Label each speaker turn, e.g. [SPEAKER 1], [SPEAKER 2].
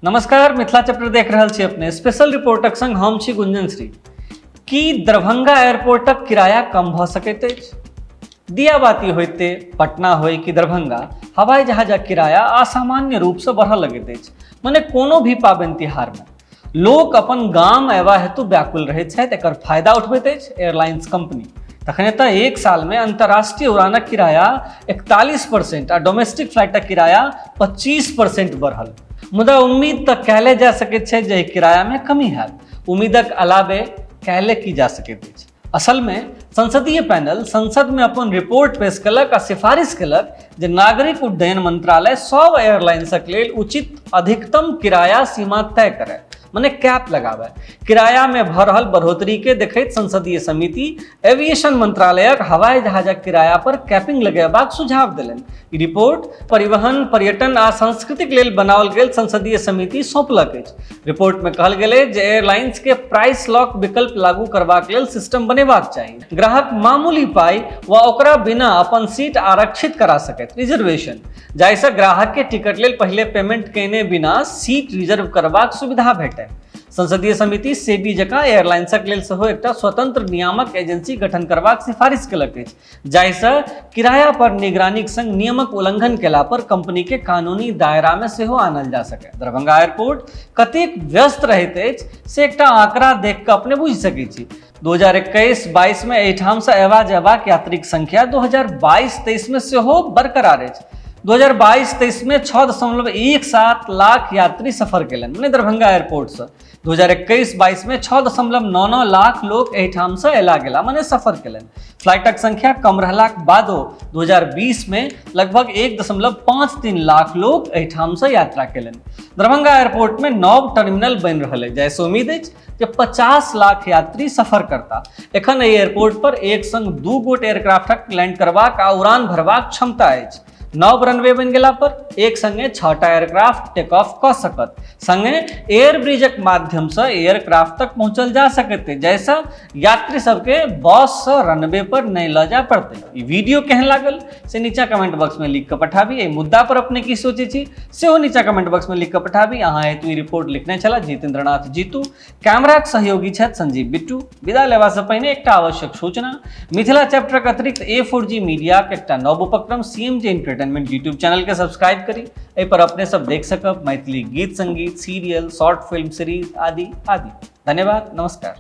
[SPEAKER 1] नमस्कार, मिथिला चैप्टर देख रहल छी अपने स्पेशल रिपोर्टक संग हम छी गुंजन श्री। की दरभंगा एयरपोर्टक किराया कम भ सकैत अछि? दियाबाती होइते पटना होय कि दरभंगा, हवाई जहाजक किराया असामान्य रूप से बढ़ऽ लगैत अछि। मने कोनो भी पाबनि तिहार में लोक अपन गाम अयबा हेतु व्याकुल रहैत छथि। एकर फायदा उठबैत अछि एयरलाइंस कंपनी। तखन तऽ एक साल में अंतर्राष्ट्रीय उड़ानक किराया 41% आ डोमेस्टिक फ्लाइटक किराया 25% बढ़ल। मुदा उम्मीद तऽ कैले जा सकैत छै जे किराया में कमी हैत। उम्मीदक अलावे कैले की जा सकैत अछि? असल में संसदीय पैनल संसद में अपन रिपोर्ट पेश कलक आ सिफारिश कलक जे नागरिक उड्डयन मंत्रालय सब एयरलाइंसक लेल उचित अधिकतम किराया सीमा तय करे, मने कैप लगावे। किराया में भ रहल बढ़ोतरी के देखैत संसदीय समिति एविएशन मंत्रालयक हवाई जहाजक किराया पर कैपिंग लगेबाक सुझाव देलनि। ई रिपोर्ट परिवहन, पर्यटन आ संस्कृतिक लेल बनाओल गेल संसदीय समिति सौंपलक अछि। रिपोर्ट में कहल गेलै जे एयरलाइंस के प्राइस लॉक विकल्प लागू करबाक लेल सिस्टम बनेबाक चाही। ग्राहक मामूली पाई वा ओकरा बिना अपन सीट आरक्षित करा सकैत, रिजर्वेशन, जाहिसँ ग्राहक के टिकट लेल पहिले पेमेंट केने बिना सीट रिजर्व करबाक सुविधा भेटै। संसदीय समिति सेबी जकां एयरलाइंसक लेल सेहो एकटा स्वतंत्र नियामक एजेंसी गठन करबाक सिफारिश केलक अछि, जाहिसँ किराया पर निगरानीक संग नियमक उल्लंघन केला पर कंपनी के कानूनी दायरा में सेहो आनल जा सकै। दरभंगा एयरपोर्ट कतेक व्यस्त रहैत अछि से एकटा आंकड़ा देख कऽ अपने बुझि सकैत छी। 2021-22 में एहिठाम से अयबा जयबाक यात्रीक संख्या 2022-23 में सेहो बरकरार अछि। 2022-23 में 6.17 लाख यात्री सफर केलनि, मने दरभंगा एयरपोर्ट से। 2021-22 में 6.99 लाख लोग एहिठाम से अयला गेला, मने सफर केलनि। फ्लाइटक संख्या कम रहलाक बादो 2020 में लगभग 1.53 लाख लोग एहिठाम से यात्रा केलनि। दरभंगा एयरपोर्ट में नव टर्मिनल बनि रहल अछि, जाहिसँ उम्मीद अछि जे 50 लाख यात्री सफर करता। एखन एहि एयरपोर्ट पर एक संग 2 गोट एयरक्राफ्टक लैंड करबाक आ उड़ान भरबाक क्षमता अछि। नव रनवे बनि गेला पर एक संगे 6टा एयरक्राफ्ट टेक ऑफ कऽ सकत। संगे एयर ब्रिजक माध्यम से एयरक्राफ्ट तक पहुंचल जा सकते, जैसा यात्री सबके बस से रनवे पर नहीं ल जा पड़ते। ई वीडियो केहन लागल से नीचा कमेंट बॉक्स में लिख कऽ पठाबी। एहि मुद्दा पर अपने की सोचै छी सेहो नीचा कमेंट बॉक्स में लिख कऽ पठाबी। अहाँ हेतु ई रिपोर्ट लिखने छला जितेंद्रनाथ जीतू, कैमराक सहयोगी छथि संजीव बिट्टू। विदा लेबा से पहिने एकटा आवश्यक सूचना, मिथिला चैप्टरक अतिरिक्त A4G मीडियाक एकटा नव उपक्रम CMJ एंटरटेनमेंट यूट्यूब चैनल के सब्सक्राइब करी। एहि पर अपने सब देख सकब मैथिली गीत संगीत, सीरियल, शॉर्ट फिल्म सीरीज आदि आदि। धन्यवाद, नमस्कार।